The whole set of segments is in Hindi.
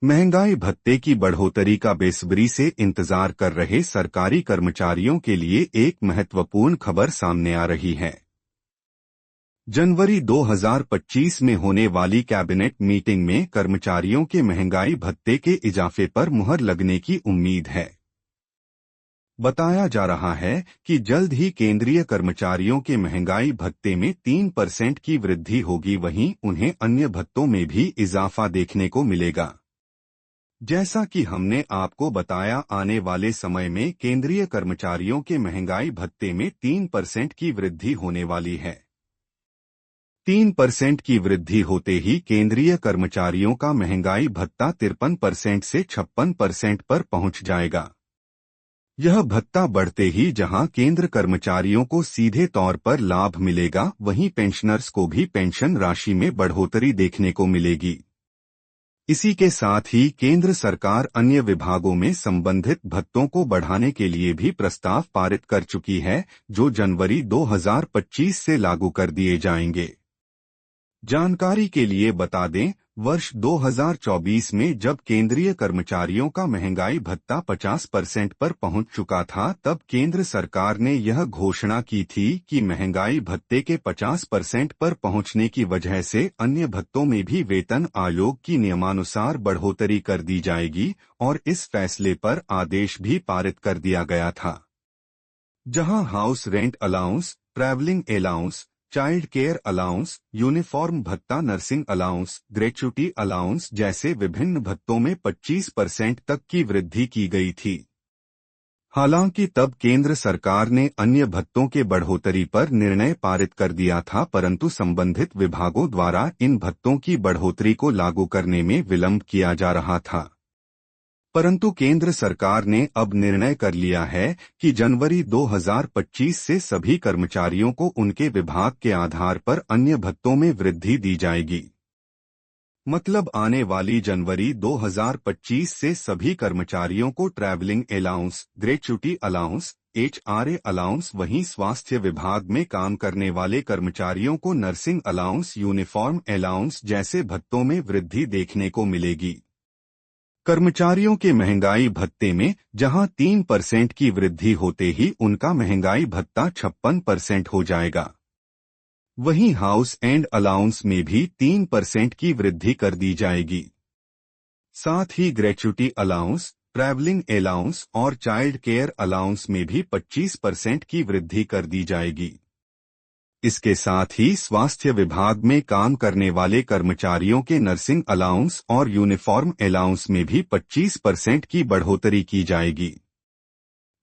महंगाई भत्ते की बढ़ोतरी का बेसब्री से इंतजार कर रहे सरकारी कर्मचारियों के लिए एक महत्वपूर्ण खबर सामने आ रही है। जनवरी 2025 में होने वाली कैबिनेट मीटिंग में कर्मचारियों के महंगाई भत्ते के इजाफे पर मुहर लगने की उम्मीद है। बताया जा रहा है कि जल्द ही केंद्रीय कर्मचारियों के महंगाई भत्ते में 3% की वृद्धि होगी, वहीं उन्हें अन्य भत्तों में भी इजाफा देखने को मिलेगा। जैसा कि हमने आपको बताया, आने वाले समय में केंद्रीय कर्मचारियों के महंगाई भत्ते में 3% की वृद्धि होने वाली है। 3% की वृद्धि होते ही केंद्रीय कर्मचारियों का महंगाई भत्ता 53% से 56% पर पहुंच जाएगा। यह भत्ता बढ़ते ही जहां केंद्र कर्मचारियों को सीधे तौर पर लाभ मिलेगा, वहीं पेंशनर्स को भी पेंशन राशि में बढ़ोतरी देखने को मिलेगी। इसी के साथ ही केंद्र सरकार अन्य विभागों में संबंधित भत्तों को बढ़ाने के लिए भी प्रस्ताव पारित कर चुकी है, जो जनवरी 2025 से लागू कर दिए जाएंगे। जानकारी के लिए बता दें, वर्ष 2024 में जब केंद्रीय कर्मचारियों का महंगाई भत्ता 50% पर पहुंच चुका था, तब केंद्र सरकार ने यह घोषणा की थी कि महंगाई भत्ते के 50% पर पहुंचने की वजह से अन्य भत्तों में भी वेतन आयोग की नियमानुसार बढ़ोतरी कर दी जाएगी, और इस फैसले पर आदेश भी पारित कर दिया गया था। जहां house rent allowance, travelling allowance, child care allowance, uniform भत्ता, नर्सिंग अलाउंस, ग्रेच्युटी अलाउंस जैसे विभिन्न भत्तों में 25% तक की वृद्धि की गई थी। हालांकि तब केंद्र सरकार ने अन्य भत्तों के बढ़ोतरी पर निर्णय पारित कर दिया था, परंतु संबंधित विभागों द्वारा इन भत्तों की बढ़ोतरी को लागू करने में विलंब किया जा रहा था। परंतु केंद्र सरकार ने अब निर्णय कर लिया है कि जनवरी 2025 से सभी कर्मचारियों को उनके विभाग के आधार पर अन्य भत्तों में वृद्धि दी जाएगी। मतलब आने वाली जनवरी 2025 से सभी कर्मचारियों को travelling allowance, gratuity allowance, HRA allowance, वहीं स्वास्थ्य विभाग में काम करने वाले कर्मचारियों को नर्सिंग अलाउंस, यूनिफॉर्म अलाउंस जैसे भत्तों में वृद्धि देखने को मिलेगी। कर्मचारियों के महंगाई भत्ते में जहां 3% की वृद्धि होते ही उनका महंगाई भत्ता 56% हो जाएगा, वहीं हाउस एंड अलाउंस में भी 3% की वृद्धि कर दी जाएगी। साथ ही ग्रेच्युटी अलाउंस, ट्रैवलिंग अलाउंस और चाइल्ड केयर अलाउंस में भी 25% की वृद्धि कर दी जाएगी। इसके साथ ही स्वास्थ्य विभाग में काम करने वाले कर्मचारियों के नर्सिंग अलाउंस और यूनिफॉर्म अलाउंस में भी 25% की बढ़ोतरी की जाएगी।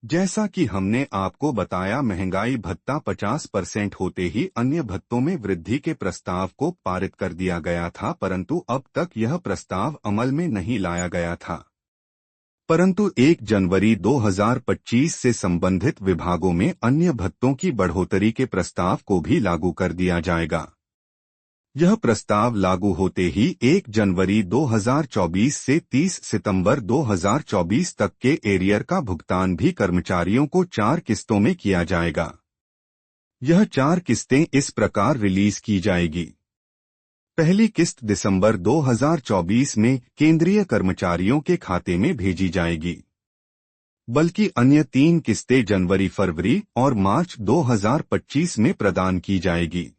जैसा कि हमने आपको बताया, महंगाई भत्ता 50% होते ही अन्य भत्तों में वृद्धि के प्रस्ताव को पारित कर दिया गया था, परंतु अब तक यह प्रस्ताव अमल में नहीं लाया गया था। परंतु 1 जनवरी 2025 से संबंधित विभागों में अन्य भत्तों की बढ़ोतरी के प्रस्ताव को भी लागू कर दिया जाएगा। यह प्रस्ताव लागू होते ही 1 जनवरी 2024 से 30 सितंबर 2024 तक के एरियर का भुगतान भी कर्मचारियों को 4 किस्तों में किया जाएगा। यह 4 किस्तें इस प्रकार रिलीज की जाएगी। पहली किस्त दिसंबर 2024 में केंद्रीय कर्मचारियों के खाते में भेजी जाएगी, बल्कि अन्य 3 किस्तें जनवरी, फरवरी और मार्च 2025 में प्रदान की जाएगी।